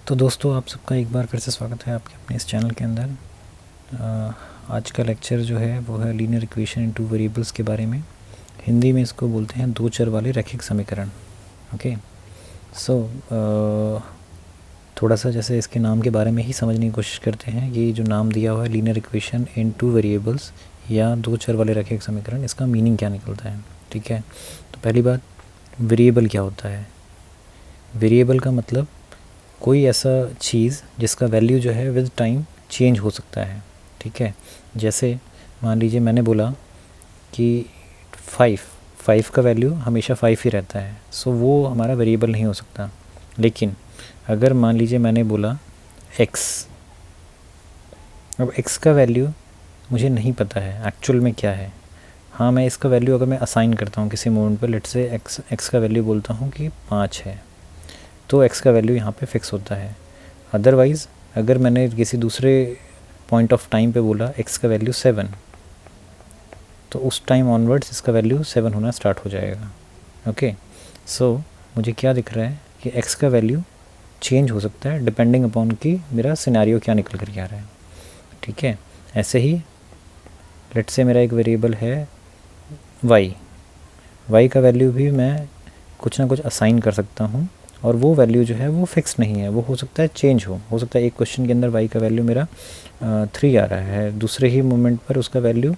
तो दोस्तों, आप सबका एक बार फिर से स्वागत है आपके अपने इस चैनल के अंदर। आज का लेक्चर जो है वो है linear equation in two variables के बारे में। हिंदी में इसको बोलते हैं दो चर वाले रैखिक समीकरण। ओके, सो थोड़ा सा जैसे इसके नाम के बारे में ही समझने की कोशिश करते हैं। ये जो नाम दिया हुआ है linear equation in two variables या दो चर वाले रैखिक समीकरण, इसका मीनिंग क्या निकलता है। ठीक है, तो पहली बात, वेरिएबल क्या होता है। वेरिएबल का मतलब कोई ऐसा चीज़ जिसका वैल्यू जो है विद टाइम चेंज हो सकता है। ठीक है, जैसे मान लीजिए मैंने बोला कि 5 का वैल्यू हमेशा 5 ही रहता है, सो वो हमारा वेरिएबल नहीं हो सकता। लेकिन अगर मान लीजिए मैंने बोला x, अब x का वैल्यू मुझे नहीं पता है एक्चुअल में क्या है। हाँ, मैं इसका वैल्यू अगर मैं असाइन करता हूँ किसी मोमेंट पर, लेट से x का वैल्यू बोलता हूँ कि 5 है, तो x का वैल्यू यहाँ पे फिक्स होता है। अदरवाइज़ अगर मैंने किसी दूसरे पॉइंट ऑफ टाइम पे बोला x का वैल्यू 7, तो उस टाइम ऑनवर्ड्स इसका वैल्यू 7 होना स्टार्ट हो जाएगा। ओके, सो मुझे क्या दिख रहा है कि x का वैल्यू चेंज हो सकता है डिपेंडिंग अपॉन कि मेरा सिनेरियो क्या निकल कर के आ रहा है। ठीक है, ऐसे ही लेट से मेरा एक वेरिएबल है y का वैल्यू भी मैं कुछ ना कुछ असाइन कर सकता हूँ, और वो वैल्यू जो है वो फिक्स नहीं है, वो हो सकता है चेंज हो सकता है एक क्वेश्चन के अंदर y का वैल्यू मेरा 3 आ रहा है, दूसरे ही मोमेंट पर उसका वैल्यू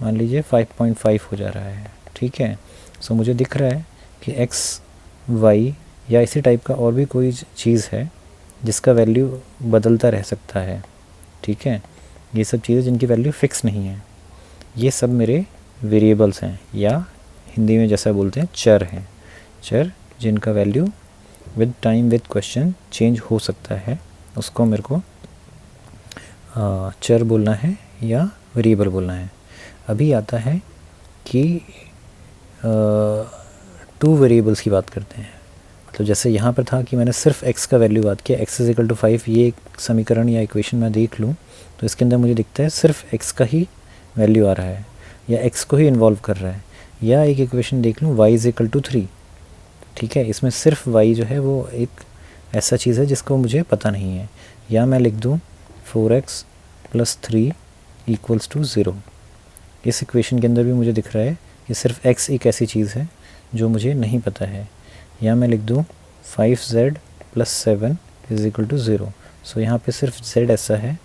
मान लीजिए 5.5 हो जा रहा है। ठीक है, सो मुझे दिख रहा है कि x, y या इसी टाइप का और भी कोई चीज़ है जिसका वैल्यू बदलता रह सकता है। ठीक है, ये सब चीज़ें जिनकी वैल्यू फ़िक्स नहीं है, ये सब मेरे वेरिएबल्स हैं, या हिंदी में जैसा बोलते हैं चर हैं। चर जिनका value with time with question change हो सकता है, उसको मेरे को चर बोलना है या वेरिएबल बोलना है। अभी आता है कि टू वेरिएबल्स की बात करते हैं। मतलब जैसे यहाँ पर था कि मैंने सिर्फ x का वैल्यू बात किया, x इज इक्वल टू 5, ये एक समीकरण या इक्वेशन मैं देख लूँ तो इसके अंदर मुझे दिखता है सिर्फ x का ही वैल्यू आ रहा है, या x को ही इन्वॉल्व कर रहा है। या एक इक्वेशन देख लूँ y इज इक्वल टू 3। ठीक है, इसमें सिर्फ y जो है वो एक ऐसा चीज़ है जिसको मुझे पता नहीं है। या मैं लिख दूँ 4x + 3 = 0। इस इक्वेशन के अंदर भी मुझे दिख रहा है कि सिर्फ x एक ऐसी चीज़ है जो मुझे नहीं पता है। या मैं लिख दूँ 5z + 7 = 0। सो यहाँ पे सिर्फ z ऐसा है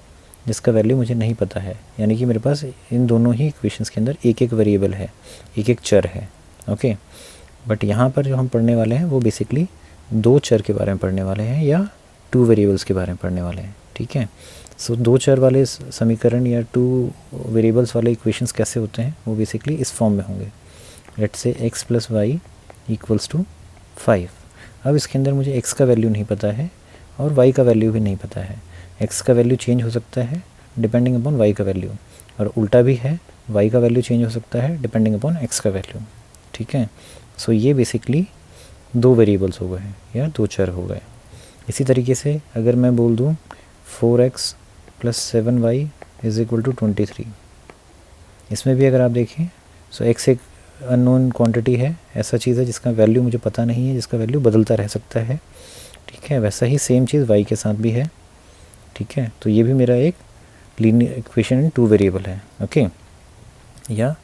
जिसका वैल्यू मुझे नहीं पता है, यानी कि मेरे पास इन दोनों ही इक्वेशंस के अंदर एक एक वेरिएबल है, एक एक चर है। ओके, बट यहाँ पर जो हम पढ़ने वाले हैं वो बेसिकली दो चर के बारे में पढ़ने वाले हैं या टू वेरिएबल्स के बारे में पढ़ने वाले हैं। ठीक है, सो दो चर वाले समीकरण या टू वेरिएबल्स वाले इक्वेशंस कैसे होते हैं, वो बेसिकली इस फॉर्म में होंगे। Let's say x + y = 5। अब इसके अंदर मुझे x का वैल्यू नहीं पता है और y का वैल्यू भी नहीं पता है। x का वैल्यू चेंज हो सकता है डिपेंडिंग अपॉन y का वैल्यू, और उल्टा भी है, y का वैल्यू चेंज हो सकता है डिपेंडिंग अपॉन x का वैल्यू। ठीक है, सो ये बेसिकली दो वेरिएबल्स हो गए या दो चर हो गए। इसी तरीके से अगर मैं बोल दूँ 4x + 7y = 23, इसमें भी अगर आप देखें सो x एक अननोन क्वांटिटी है, ऐसा चीज़ है जिसका वैल्यू मुझे पता नहीं है, जिसका वैल्यू बदलता रह सकता है। ठीक है, वैसा ही सेम चीज़ y के साथ भी है। ठीक है, तो ये भी मेरा एक linear equation in two variable है। ओके, या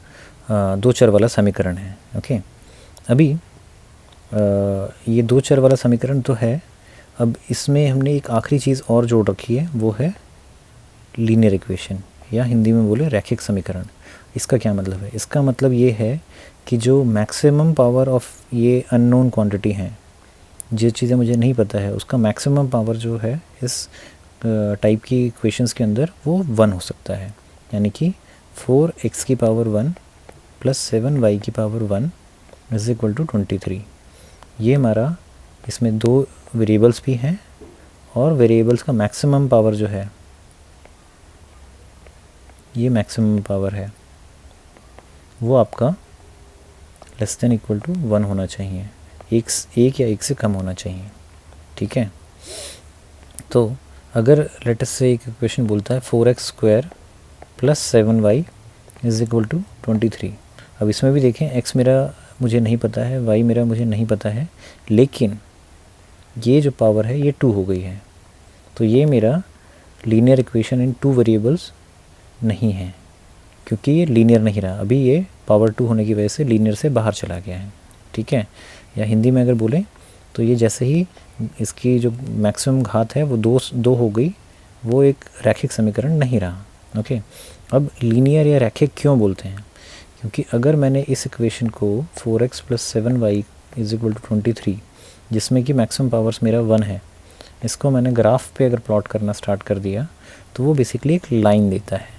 दो चर वाला समीकरण है। ओके, अभी ये दो चर वाला समीकरण तो है, अब इसमें हमने एक आखिरी चीज़ और जोड़ रखी है, वो है लीनियर इक्वेशन, या हिंदी में बोले रैखिक समीकरण। इसका क्या मतलब है? इसका मतलब ये है कि जो मैक्सिमम पावर ऑफ ये अननोन क्वांटिटी हैं, जो चीज़ें मुझे नहीं पता है, उसका मैक्सिमम पावर जो है इस टाइप की इक्वेशंस के अंदर वो 1 हो सकता है। यानी कि 4x⁴ 1 + 7y⁴ 1 = 23। ये हमारा, इसमें दो वेरिएबल्स भी हैं और वेरिएबल्स का मैक्सिमम पावर जो है, ये मैक्सिमम पावर है, वो आपका <= 1 होना चाहिए, एक या एक से कम होना चाहिए। ठीक है, तो अगर लेटस से एक इक्वेशन बोलता है 4x² + 7y = 23। अब इसमें भी देखें x मेरा मुझे नहीं पता है, y मेरा मुझे नहीं पता है, लेकिन ये जो पावर है ये 2 हो गई है। तो ये मेरा लीनियर इक्वेशन इन 2 वेरिएबल्स नहीं है, क्योंकि ये लीनियर नहीं रहा। अभी ये पावर 2 होने की वजह से लीनियर से बाहर चला गया है, ठीक है। या हिंदी में अगर बोलें तो ये जैसे ही इसकी जो मैक्सिमम घात है वो दो हो गई, वो एक रैखिक समीकरण नहीं रहा। ओके, अब लीनियर या रैखिक क्यों बोलते हैं? क्योंकि अगर मैंने इस इक्वेशन को 4x + 7y = 23, जिसमें कि मैक्सिमम पावर्स मेरा 1 है, इसको मैंने ग्राफ पे अगर प्लॉट करना स्टार्ट कर दिया तो वो बेसिकली एक लाइन देता है,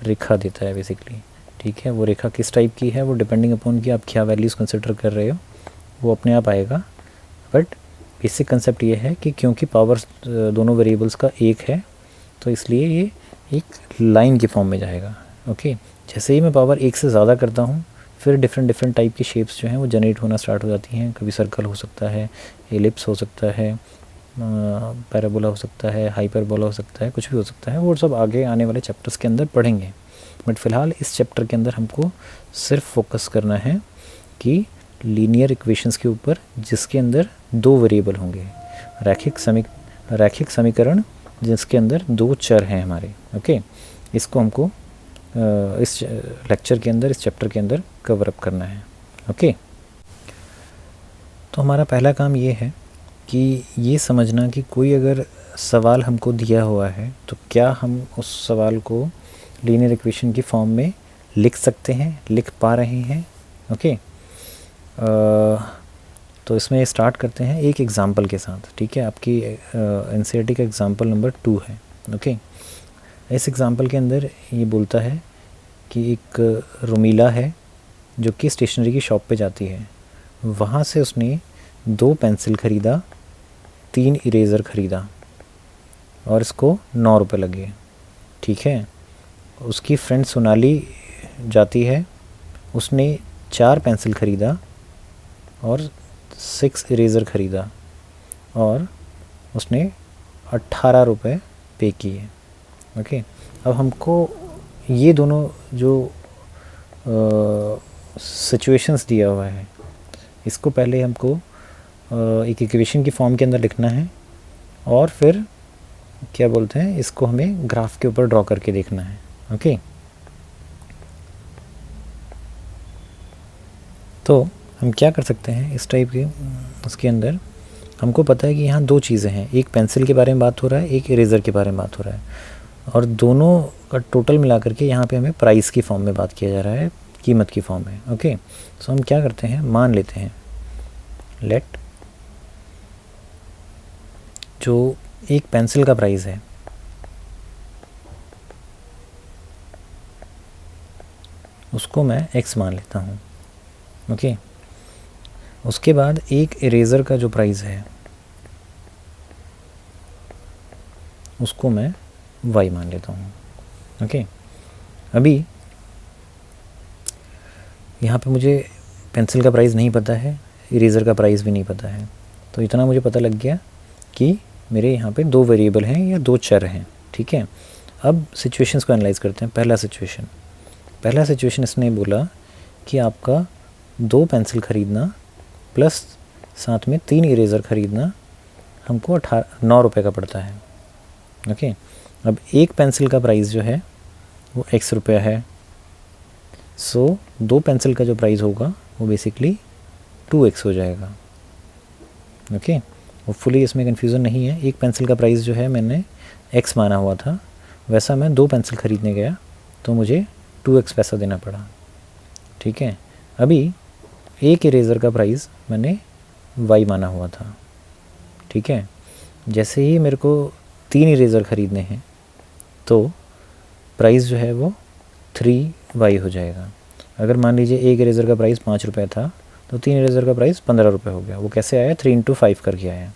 रेखा देता है बेसिकली, ठीक है। वो रेखा किस टाइप की है वो डिपेंडिंग अपॉन कि आप क्या वैल्यूज़ कंसिडर कर रहे हो वो अपने आप आएगा। बट बेसिक कंसेप्ट ये है कि क्योंकि पावर्स दोनों वेरिएबल्स का एक है तो इसलिए ये एक लाइन के फॉर्म में जाएगा। ओके, जैसे ही मैं पावर 1 से ज़्यादा करता हूँ फिर डिफरेंट टाइप की शेप्स जो हैं वो जनरेट होना स्टार्ट हो जाती हैं। कभी सर्कल हो सकता है, एलिप्स हो सकता है, पैराबोला हो सकता है, हाइपरबोला हो सकता है, कुछ भी हो सकता है। वो सब आगे आने वाले चैप्टर्स के अंदर पढ़ेंगे। बट फ़िलहाल इस चैप्टर के अंदर हमको सिर्फ फोकस करना है कि लीनियर इक्वेशंस के ऊपर जिसके अंदर 2 वेरिएबल होंगे, रैखिक समीकरण जिसके अंदर 2 चर हैं हमारे। ओके, इसको हमको इस लेक्चर के अंदर, इस चैप्टर के अंदर कवर अप करना है। ओके, तो हमारा पहला काम ये है कि ये समझना कि कोई अगर सवाल हमको दिया हुआ है तो क्या हम उस सवाल को लीनियर इक्वेशन की फॉर्म में लिख सकते हैं, लिख पा रहे हैं। ओके, तो इसमें स्टार्ट करते हैं एक एग्ज़ाम्पल के साथ, ठीक है। आपकी एनसीईआरटी का एग्ज़ाम्पल नंबर 2 है। ओके, इस एग्ज़ाम्पल के अंदर ये बोलता है कि एक रोमीला है जो कि स्टेशनरी की शॉप पे जाती है। वहाँ से उसने 2 पेंसिल ख़रीदा, 3 इरेज़र ख़रीदा और इसको 9 रुपये लगे, ठीक है। उसकी फ्रेंड सोनाली जाती है, उसने 4 पेंसिल ख़रीदा और 6 इरेज़र ख़रीदा और उसने 18 रुपये पे किए। ओके, अब हमको ये दोनों जो सिचुएशंस दिया हुआ है इसको पहले हमको एक इक्वेशन की फॉर्म के अंदर लिखना है और फिर क्या बोलते हैं इसको हमें ग्राफ के ऊपर ड्रॉ करके देखना है। ओके, तो हम क्या कर सकते हैं इस टाइप के, उसके अंदर हमको पता है कि यहाँ 2 चीज़ें हैं, एक पेंसिल के बारे में बात हो रहा है, एक इरेज़र के बारे में बात हो रहा है, और दोनों का टोटल मिला करके यहाँ पे हमें प्राइस की फॉर्म में बात किया जा रहा है, कीमत की फॉर्म में। ओके, सो हम क्या करते हैं, मान लेते हैं लेट जो एक पेंसिल का प्राइस है उसको मैं x मान लेता हूँ। ओके, उसके बाद एक इरेज़र का जो प्राइस है उसको मैं y मान लेता हूँ। ओके, अभी यहाँ पे मुझे पेंसिल का प्राइस नहीं पता है, इरेज़र का प्राइस भी नहीं पता है, तो इतना मुझे पता लग गया कि मेरे यहाँ पे 2 वेरिएबल हैं या 2 चर हैं, ठीक है। अब सिचुएशंस को एनालाइज करते हैं। पहला सिचुएशन इसने बोला कि आपका 2 पेंसिल ख़रीदना प्लस साथ में 3 इरेज़र ख़रीदना हमको 9 रुपये का पड़ता है। ओके, अब एक पेंसिल का प्राइस जो है वो x रुपया है, सो 2 पेंसिल का जो प्राइस होगा वो बेसिकली 2x हो जाएगा। ओके, होपफुली इसमें कन्फ्यूज़न नहीं है। एक पेंसिल का प्राइस जो है मैंने x माना हुआ था, वैसा मैं 2 पेंसिल ख़रीदने गया तो मुझे 2x पैसा देना पड़ा, ठीक है। अभी एक इरेज़र का प्राइस मैंने y माना हुआ था, ठीक है। जैसे ही मेरे को 3 इरेज़र ख़रीदने हैं तो प्राइस जो है वो 3y हो जाएगा। अगर मान लीजिए एक इरेज़र का प्राइस 5 रुपये था तो 3 इरेज़र का प्राइस 15 रुपये हो गया। वो कैसे आया, 3 × 5 करके आया।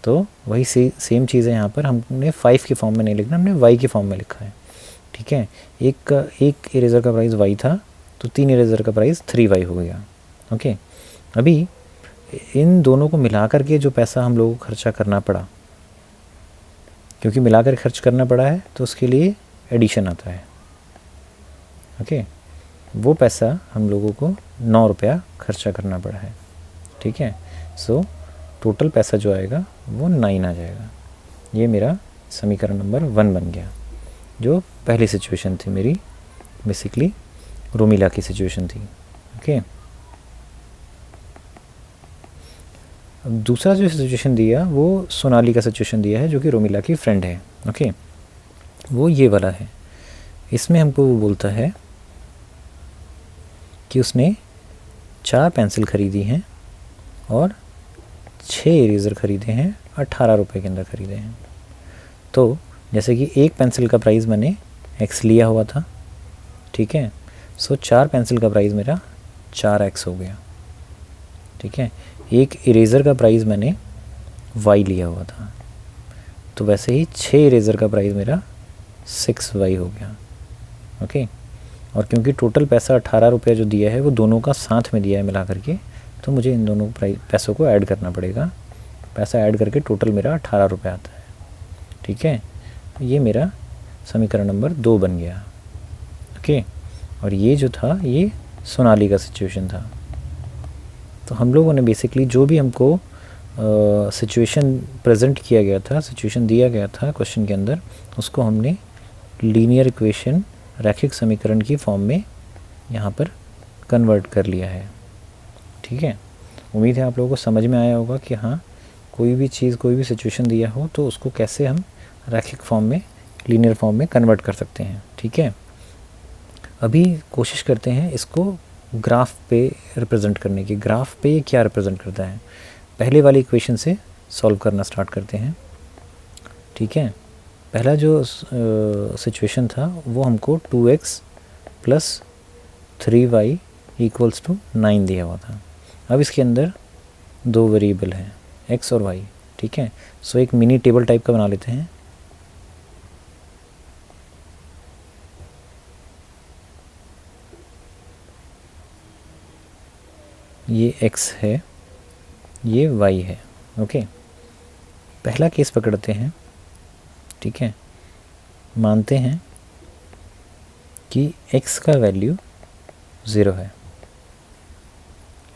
तो वही सेम चीज़ है यहाँ पर, हमने 5 के फॉर्म में नहीं लिखना, हमने y के फॉर्म में लिखा है, ठीक है। एक इरेज़र का प्राइस y था तो 3 इरेज़र का प्राइस 3y हो गया। ओके, अभी इन दोनों को मिला करके जो पैसा हम लोगों को खर्चा करना पड़ा, क्योंकि मिलाकर खर्च करना पड़ा है तो उसके लिए एडिशन आता है। ओके, वो पैसा हम लोगों को 9 रुपया खर्चा करना पड़ा है, ठीक है। सो टोटल पैसा जो आएगा वो 9 आ जाएगा। ये मेरा समीकरण नंबर 1 बन गया, जो पहली सिचुएशन थी मेरी, बेसिकली रोमिला की सिचुएशन थी। ओके, अब दूसरा जो सिचुएशन दिया वो सोनाली का सिचुएशन दिया है, जो कि रोमिला की फ्रेंड है। ओके, वो ये वाला है। इसमें हमको वो बोलता है कि उसने 4 पेंसिल ख़रीदी हैं और 6 इरेज़र ख़रीदे हैं, 18 रुपये के अंदर ख़रीदे हैं। तो जैसे कि एक पेंसिल का प्राइस मैंने x लिया हुआ था, ठीक है, सो 4 पेंसिल का प्राइस मेरा 4x हो गया, ठीक है। एक इरेज़र का प्राइस मैंने y लिया हुआ था, तो वैसे ही 6 इरेज़र का प्राइस मेरा 6y हो गया। ओके, और क्योंकि टोटल पैसा 18 रुपये जो दिया है वो दोनों का साथ में दिया है मिला करके, तो मुझे इन दोनों पैसों को ऐड करना पड़ेगा। पैसा ऐड करके टोटल मेरा 18 रुपये आता है, ठीक है। ये मेरा समीकरण नंबर 2 बन गया। ओके, और ये जो था ये सोनाली का सिचुएशन था। तो हम लोगों ने बेसिकली जो भी हमको सिचुएशन प्रेजेंट किया गया था, सिचुएशन दिया गया था क्वेश्चन के अंदर, उसको हमने लीनियर इक्वेशन, रैखिक समीकरण की फॉर्म में यहाँ पर कन्वर्ट कर लिया है, ठीक है। उम्मीद है आप लोगों को समझ में आया होगा कि हाँ, कोई भी चीज़, कोई भी सिचुएशन दिया हो तो उसको कैसे हम रैखिक फॉर्म में, लीनियर फॉर्म में कन्वर्ट कर सकते हैं, ठीक है। अभी कोशिश करते हैं इसको ग्राफ पे रिप्रेजेंट करने की। ग्राफ पे ये क्या रिप्रेजेंट करता है, पहले वाली इक्वेशन से सॉल्व करना स्टार्ट करते हैं, ठीक है। पहला जो सिचुएशन था वो हमको 2x + 3y = 9 दिया हुआ था। अब इसके अंदर 2 वेरिएबल हैं, x और y, ठीक है। सो एक मिनी टेबल टाइप का बना लेते हैं। ये x है, ये y है। ओके, पहला केस पकड़ते हैं, ठीक है। मानते हैं कि x का वैल्यू 0 है।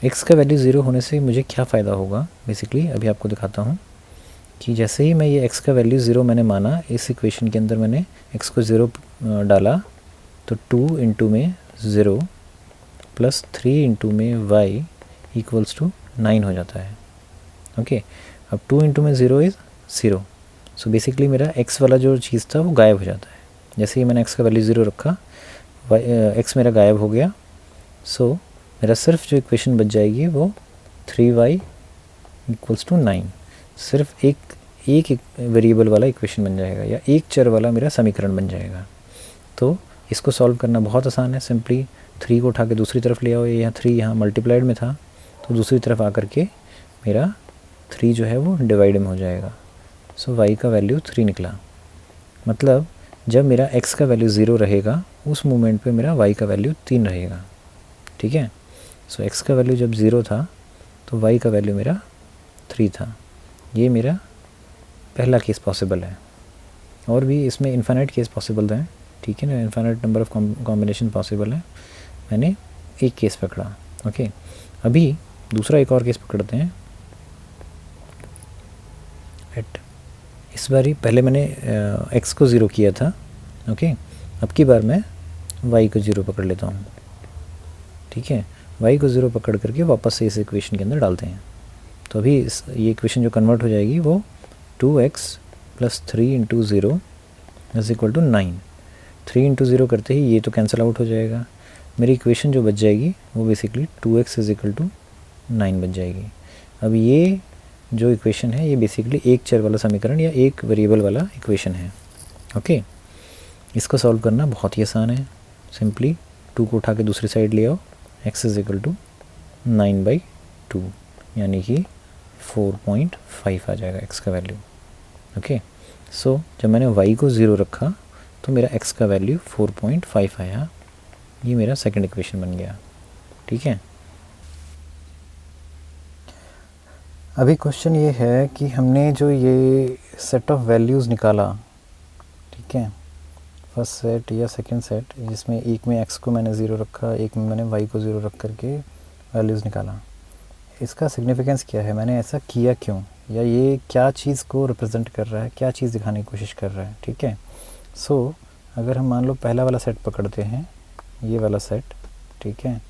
x का वैल्यू 0 होने से मुझे क्या फ़ायदा होगा, बेसिकली अभी आपको दिखाता हूँ कि जैसे ही मैं ये x का वैल्यू 0 मैंने माना, इस इक्वेशन के अंदर मैंने x को 0 डाला, तो 2 × में 0 + 3 × में y = 9 हो जाता है। ओके, अब 2 × में 0 इज़ 0, सो बेसिकली मेरा x वाला जो चीज़ था वो गायब हो जाता है। जैसे ही मैंने x का वैल्यू 0 रखा, x मेरा गायब हो गया। सो मेरा सिर्फ जो इक्वेशन बच जाएगी वो 3y = 9, सिर्फ एक वेरिएबल वाला इक्वेशन बन जाएगा, या एक चर वाला मेरा समीकरण बन जाएगा। तो इसको सॉल्व करना बहुत आसान है। सिंपली 3 को उठा के दूसरी तरफ ले आओ, या 3 यहाँ मल्टीप्लाइड में था तो दूसरी तरफ आकर के मेरा 3 जो है वो डिवाइड में हो जाएगा। सो y का वैल्यू 3 निकला। मतलब जब मेरा x का वैल्यू 0 रहेगा, उस मोमेंट पे मेरा y का वैल्यू 3 रहेगा, ठीक है। सो x का वैल्यू जब 0 था तो y का वैल्यू मेरा 3 था। ये मेरा पहला केस पॉसिबल है, और भी इसमें इन्फाइनाइट केस पॉसिबल हैं, ठीक है ना। Infinite number of combination possible है। मैंने एक केस पकड़ा। ओके, अभी दूसरा एक और केस पकड़ते हैं। इस बारी पहले मैंने x को 0 किया था। ओके, अब की बार मैं y को 0 पकड़ लेता हूँ, ठीक है। y को 0 पकड़ करके वापस से इस इक्वेशन के अंदर डालते हैं। तो अभी ये इक्वेशन जो कन्वर्ट हो जाएगी वो 2x + 3 × 0 = 9। 3 × 0 करते ही ये तो कैंसिल आउट हो जाएगा। मेरी इक्वेशन जो बच जाएगी वो बेसिकली 2x = 9 बच जाएगी। अब ये जो इक्वेशन है ये बेसिकली एक चर वाला समीकरण या एक वेरिएबल वाला इक्वेशन है। ओके, इसको सॉल्व करना बहुत ही आसान है। सिंपली 2 को उठा के दूसरी साइड ले आओ, x = 9/2, यानी कि 4.5 आ जाएगा x का वैल्यू। ओके, सो जब मैंने y को 0 रखा तो मेरा x का वैल्यू 4.5 आया। ये मेरा सेकंड इक्वेशन बन गया, ठीक है। अभी क्वेश्चन ये है कि हमने जो ये सेट ऑफ वैल्यूज़ निकाला, ठीक है, फर्स्ट सेट या सेकंड सेट, जिसमें एक में x को मैंने 0 रखा, एक में मैंने y को 0 रख करके वैल्यूज़ निकाला, इसका सिग्निफिकेंस क्या है, मैंने ऐसा किया क्यों, या ये क्या चीज़ को रिप्रेजेंट कर रहा है, क्या चीज़ दिखाने की कोशिश कर रहा है, ठीक है। सो अगर हम मान लो पहला वाला सेट पकड़ते हैं, ये वाला सेट, ठीक है,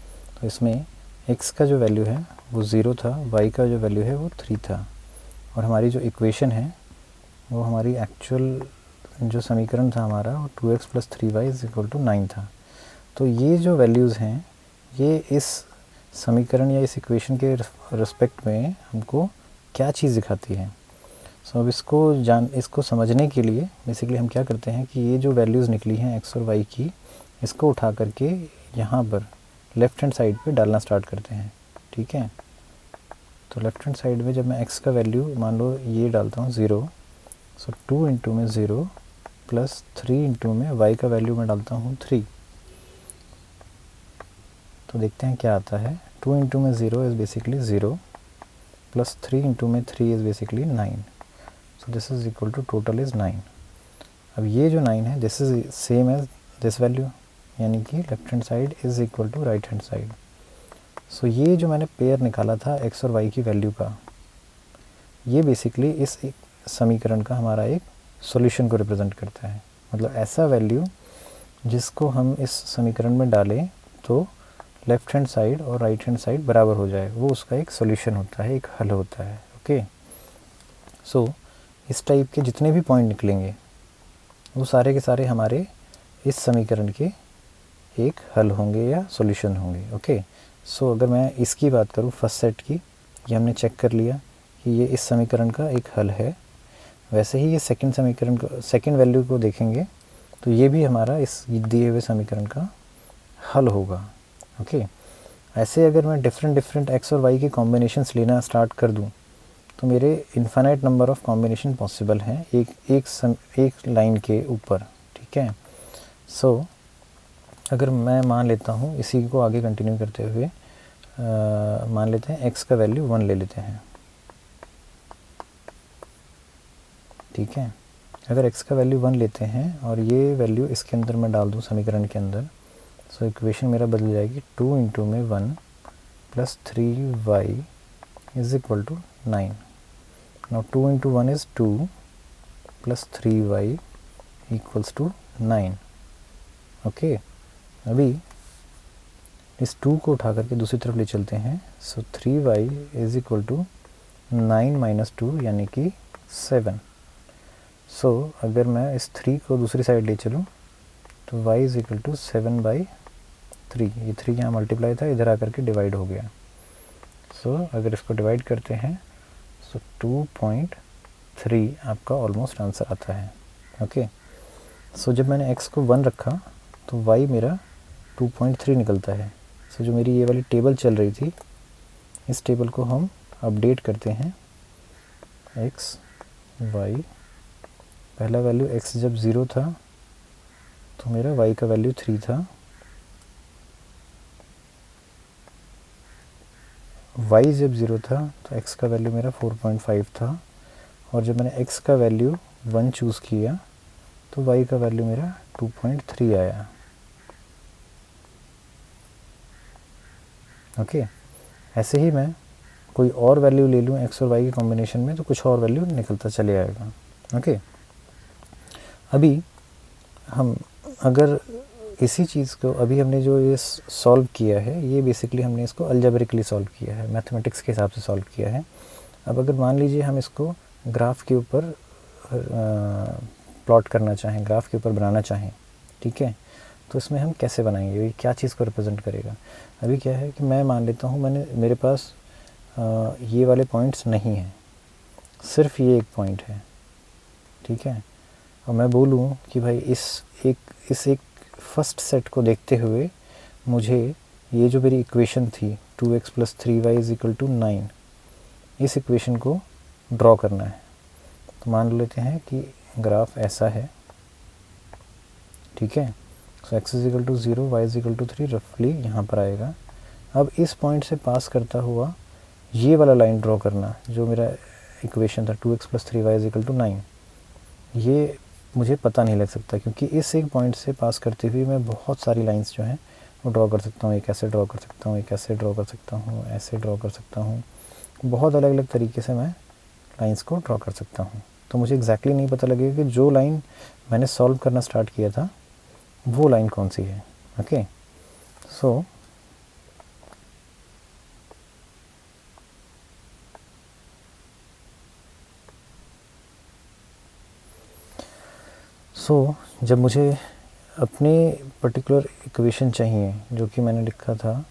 तो इसमें x का जो वैल्यू है वो 0 था, y का जो वैल्यू है वो 3 था, और हमारी जो इक्वेशन है वो हमारी एक्चुअल जो समीकरण था हमारा वो 2x + 3y = 9 था। तो ये जो वैल्यूज़ हैं ये इस समीकरण या इस इक्वेशन के रिस्पेक्ट में हमको क्या चीज़ दिखाती है। सो अब इसको समझने के लिए बेसिकली हम क्या करते हैं कि ये जो वैल्यूज़ निकली हैं x और y की, इसको उठा करके यहाँ पर लेफ़्ट हैंड साइड पे डालना स्टार्ट करते हैं, ठीक है। तो लेफ़्ट हैंड साइड में जब मैं x का वैल्यू मान लो ये डालता हूँ 0, सो 2 इंटू में 0 प्लस 3 इंटू में y का वैल्यू मैं डालता हूँ 3। तो देखते हैं क्या आता है। 2 इंटू में 0 इज़ बेसिकली 0 प्लस 3 इंटू में 3 is basically 9। So this is equal to total is 9। अब ये जो 9 है this is same as this value, यानी कि left hand side is equal to right hand side. So ये जो मैंने पेयर निकाला था x और y की वैल्यू का, ये बेसिकली इस समीकरण का हमारा एक सॉल्यूशन को रिप्रेजेंट करता है। मतलब ऐसा वैल्यू जिसको हम इस समीकरण में डालें तो लेफ़्ट हैंड साइड और राइट हैंड साइड बराबर हो जाए, वो उसका एक सॉल्यूशन होता है, एक हल होता है। ओके, सो इस टाइप के जितने भी पॉइंट निकलेंगे वो सारे के सारे हमारे इस समीकरण के एक हल होंगे या सॉल्यूशन होंगे। ओके, सो अगर मैं इसकी बात करूँ फर्स्ट सेट की, ये हमने चेक कर लिया कि ये इस समीकरण का एक हल है। वैसे ही ये सेकंड समीकरण को, सेकंड वैल्यू को देखेंगे तो ये भी हमारा इस दिए हुए समीकरण का हल होगा। ओके, ऐसे अगर मैं डिफरेंट x और y के कॉम्बिनेशंस लेना स्टार्ट कर दूं तो मेरे infinite number of combination possible हैं एक लाइन के ऊपर, ठीक है। सो अगर मैं मान लेता हूँ, इसी को आगे कंटिन्यू करते हुए मान लेते हैं x का वैल्यू 1 ले लेते हैं, ठीक है। अगर x का वैल्यू 1 लेते हैं और ये वैल्यू इसके अंदर मैं डाल दूँ समीकरण के अंदर, सो इक्वेशन मेरा बदल जाएगी 2 इंटू में 1 plus 3y is equal to 9। Now 2 into 1 is 2 plus 3y equals to 9। Okay, अभी इस 2 को उठा करके दूसरी तरफ ले चलते हैं। So 3y is equal to 9 minus 2 यानी कि 7। सो अगर मैं इस 3 को दूसरी साइड ले चलूँ तो y इज़ इक्वल टू 7/3। ये 3 यहाँ मल्टीप्लाई था, इधर आकर के डिवाइड हो गया। सो अगर इसको डिवाइड करते हैं सो 2.3 आपका ऑलमोस्ट आंसर आता है। ओके, सो जब मैंने x को 1 रखा तो y मेरा 2.3 निकलता है। सो जो मेरी ये वाली टेबल चल रही थी, इस टेबल को हम अपडेट करते हैं x y। पहला वैल्यू x जब 0 था तो मेरा y का वैल्यू 3 था, y जब 0 था तो x का वैल्यू मेरा 4.5 था, और जब मैंने x का वैल्यू 1 चूज़ किया तो y का वैल्यू मेरा 2.3 आया। ओके, ऐसे ही मैं कोई और वैल्यू ले लूँ x और y के कॉम्बिनेशन में तो कुछ और वैल्यू निकलता चले आएगा। ओके, अभी हम अगर इसी चीज़ को, अभी हमने जो ये सॉल्व किया है ये बेसिकली हमने इसको अलजेब्रिकली सॉल्व किया है, मैथमेटिक्स के हिसाब से सॉल्व किया है। अब अगर मान लीजिए हम इसको ग्राफ के ऊपर प्लॉट करना चाहें, ग्राफ के ऊपर बनाना चाहें, ठीक है, तो इसमें हम कैसे बनाएंगे, ये क्या चीज़ को रिप्रेजेंट करेगा। अभी क्या है कि मैं मान लेता हूँ मेरे पास ये वाले पॉइंट्स नहीं हैं, सिर्फ ये एक पॉइंट है, ठीक है, और मैं बोलूँ कि भाई इस एक फर्स्ट सेट को देखते हुए मुझे ये जो मेरी इक्वेशन थी 2x + 3y = 9, इस इक्वेशन को ड्रॉ करना है। तो मान लेते हैं कि ग्राफ ऐसा है, ठीक है। सो x = 0, y = 3 रफली यहाँ पर आएगा। अब इस पॉइंट से पास करता हुआ ये वाला लाइन ड्रॉ करना, जो मेरा इक्वेशन था 2x + 3y = 9, ये मुझे पता नहीं लग सकता, क्योंकि इस एक पॉइंट से पास करते हुए मैं बहुत सारी लाइंस जो हैं वो ड्रॉ कर सकता हूँ। एक ऐसे ड्रॉ कर सकता हूँ, एक ऐसे ड्रॉ कर सकता हूँ, ऐसे ड्रॉ कर सकता हूँ, बहुत अलग अलग तरीके से मैं लाइंस को ड्रॉ कर सकता हूँ। तो मुझे एग्जैक्टली नहीं पता लगेगा कि जो लाइन मैंने सॉल्व करना स्टार्ट किया था वो लाइन कौन सी है। ओके, सो जब मुझे अपने पर्टिकुलर इक्वेशन चाहिए जो कि मैंने लिखा था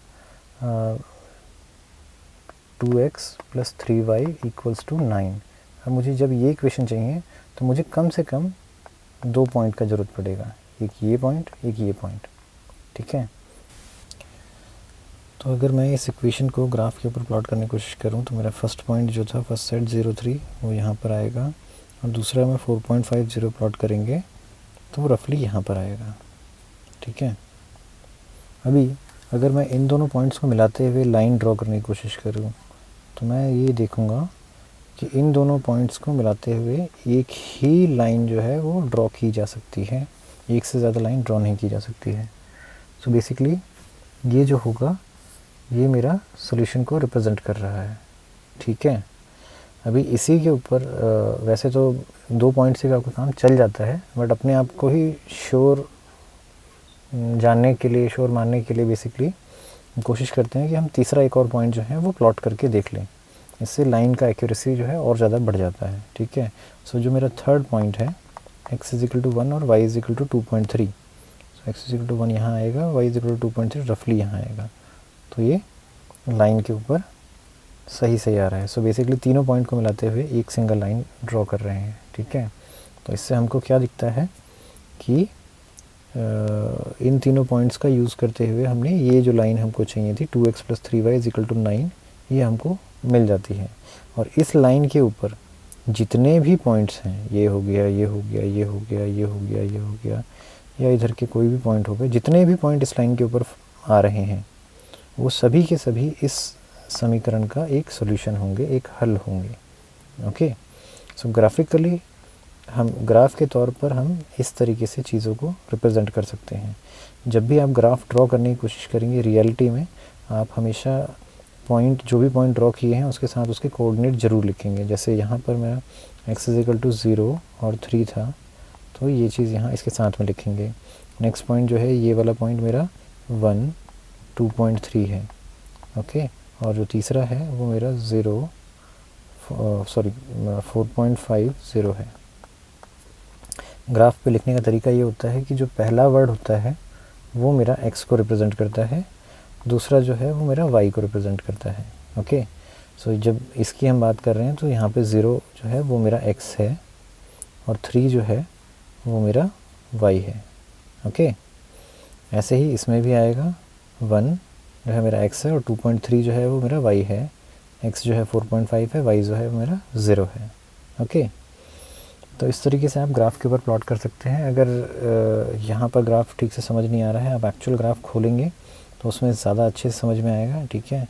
2x + 3y = 9, अब मुझे जब ये इक्वेशन चाहिए तो मुझे कम से कम 2 पॉइंट का ज़रूरत पड़ेगा, एक ये पॉइंट, एक ये पॉइंट। ठीक है, तो अगर मैं इस इक्वेशन को ग्राफ के ऊपर प्लॉट करने की कोशिश करूं तो मेरा फर्स्ट पॉइंट जो था फर्स्ट सेट 0,3 वो यहाँ पर आएगा, और दूसरा मैं 4.50 प्लॉट करेंगे तो वो रफली यहाँ पर आएगा। ठीक है, अभी अगर मैं इन दोनों पॉइंट्स को मिलाते हुए लाइन ड्रॉ करने की कोशिश करूँ तो मैं ये देखूँगा कि इन दोनों पॉइंट्स को मिलाते हुए एक ही लाइन जो है वो ड्रॉ की जा सकती है, एक से ज़्यादा लाइन ड्रॉ नहीं की जा सकती है। सो बेसिकली ये जो होगा ये मेरा सॉल्यूशन को रिप्रेजेंट कर रहा है। ठीक है, अभी इसी के ऊपर वैसे तो 2 पॉइंट से आपका काम चल जाता है, बट अपने आप को ही श्योर जानने के लिए, श्योर मानने के लिए बेसिकली कोशिश करते हैं कि हम तीसरा एक और पॉइंट जो है वो प्लॉट करके देख लें, इससे लाइन का एक्यूरेसी जो है और ज़्यादा बढ़ जाता है। ठीक है, सो जो मेरा थर्ड पॉइंट है x = 1 और y = 2.3, सो x = 1 यहाँ आएगा, y = 2.3 रफली यहाँ आएगा, तो ये लाइन के ऊपर सही सही आ रहा है। सो बेसिकली तीनों पॉइंट को मिलाते हुए एक सिंगल लाइन ड्रॉ कर रहे हैं। ठीक है, तो इससे हमको क्या दिखता है कि इन तीनों पॉइंट्स का यूज़ करते हुए हमने ये जो लाइन हमको चाहिए थी 2x + 3y = 9 ये हमको मिल जाती है। और इस लाइन के ऊपर जितने भी पॉइंट्स हैं, ये हो गया, ये हो गया, ये हो गया, ये हो गया, ये हो गया, या इधर के कोई भी पॉइंट हो गए, जितने भी पॉइंट इस लाइन के ऊपर आ रहे हैं वो सभी के सभी इस समीकरण का एक सॉल्यूशन होंगे, एक हल होंगे। ओके, सो ग्राफिकली हम ग्राफ के तौर पर हम इस तरीके से चीज़ों को रिप्रेजेंट कर सकते हैं। जब भी आप ग्राफ ड्रॉ करने की कोशिश करेंगे रियलिटी में, आप हमेशा पॉइंट, जो भी पॉइंट ड्रॉ किए हैं उसके साथ उसके कोऑर्डिनेट ज़रूर लिखेंगे। जैसे यहाँ पर मेरा x = 0 और 3 था, तो ये चीज़ यहाँ इसके साथ में लिखेंगे। नेक्स्ट पॉइंट जो है ये वाला पॉइंट मेरा 1, 2.3 है। ओके, और जो तीसरा है वो मेरा 4.50 है। ग्राफ पे लिखने का तरीका ये होता है कि जो पहला वर्ड होता है वो मेरा x को रिप्रेजेंट करता है, दूसरा जो है वो मेरा y को रिप्रेजेंट करता है। ओके, सो जब इसकी हम बात कर रहे हैं तो यहाँ पे 0 जो है वो मेरा x है और 3 जो है वो मेरा y है। ओके, ऐसे ही इसमें भी आएगा 1 जो है मेरा x है और 2.3 जो है वो मेरा y है, x जो है 4.5 है, y जो है वो मेरा 0 है। ओके, तो इस तरीके से आप ग्राफ के ऊपर प्लॉट कर सकते हैं। अगर यहाँ पर ग्राफ ठीक से समझ नहीं आ रहा है, आप एक्चुअल ग्राफ खोलेंगे तो उसमें ज़्यादा अच्छे से समझ में आएगा। ठीक है,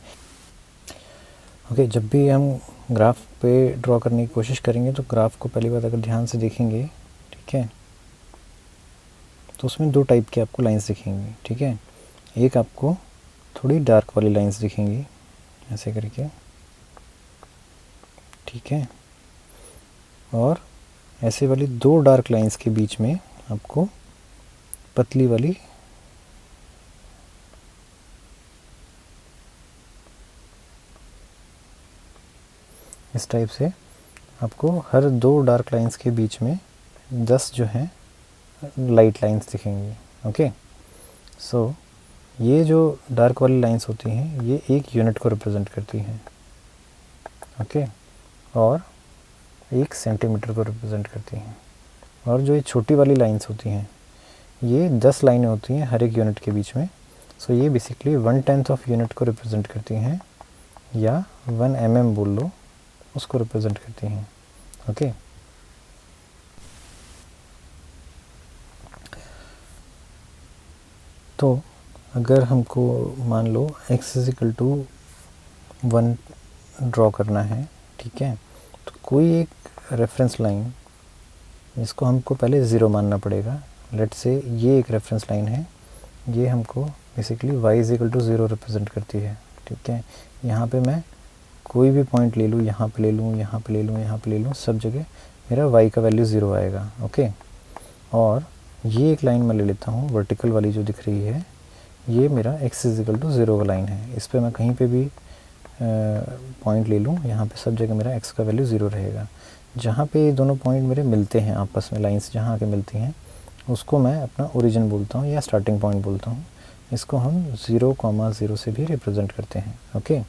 ओके, जब भी हम ग्राफ पे ड्रॉ करने की कोशिश करेंगे तो ग्राफ को पहली बात अगर ध्यान से देखेंगे, ठीक है, तो उसमें 2 टाइप के आपको लाइंस दिखेंगी। ठीक है, एक आपको थोड़ी डार्क वाली लाइंस दिखेंगी ऐसे करके, ठीक है, और ऐसे वाली 2 डार्क लाइंस के बीच में आपको पतली वाली इस टाइप से आपको हर 2 डार्क लाइंस के बीच में 10 जो हैं लाइट लाइंस दिखेंगी। ओके, सो ये जो डार्क वाली लाइंस होती हैं ये एक यूनिट को रिप्रेजेंट करती हैं। ओके, और 1 सेंटीमीटर को रिप्रेजेंट करती हैं। और जो ये छोटी वाली लाइंस होती हैं ये 10 लाइनें होती हैं हर एक यूनिट के बीच में। सो ये बेसिकली 1/10 ऑफ यूनिट को रिप्रेजेंट करती हैं, या 1 mm बोल लो, उसको रिप्रेजेंट करती हैं। ओके, तो अगर हमको मान लो x = 1 ड्रॉ करना है, ठीक है, तो कोई एक रेफरेंस लाइन जिसको हमको पहले 0 मानना पड़ेगा, लेट्स से ये एक रेफरेंस लाइन है, ये हमको बेसिकली y = 0 रिप्रेजेंट करती है। ठीक है, यहाँ पे मैं कोई भी पॉइंट ले लूँ, यहाँ पे ले लूँ, यहाँ पे ले लूँ, यहाँ पे ले लूँ, सब जगह मेरा y का वैल्यू 0 आएगा। ओके, और ये एक लाइन मैं ले लेता हूँ वर्टिकल वाली जो दिख रही है, ये मेरा x इज़िकल टू 0 का लाइन है। इस पर मैं कहीं पे भी पॉइंट ले लूँ, यहाँ पे सब जगह मेरा x का वैल्यू 0 रहेगा। जहाँ पे ये दोनों पॉइंट मेरे मिलते हैं आपस में, लाइंस जहाँ आके मिलती हैं, उसको मैं अपना ओरिजिन बोलता हूँ या स्टार्टिंग पॉइंट बोलता हूँ। इसको हम 0,0 से भी रिप्रेजेंट करते हैं। ओके,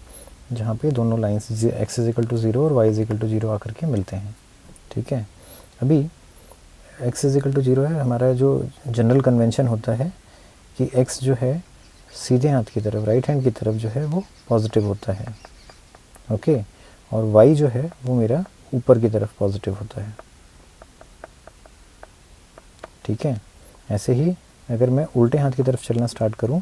जहाँ पे दोनों लाइंस x इज़िकल टू 0 और y इज़िकल टू 0 आकर के मिलते हैं। ठीक है, अभी x इज़िकल टू 0 है, हमारा जो जनरल कन्वेंशन होता है कि x जो है सीधे हाथ की तरफ, राइट हैंड की तरफ जो है वो पॉजिटिव होता है। ओके, और y जो है वो मेरा ऊपर की तरफ पॉजिटिव होता है। ठीक है, ऐसे ही अगर मैं उल्टे हाथ की तरफ चलना स्टार्ट करूं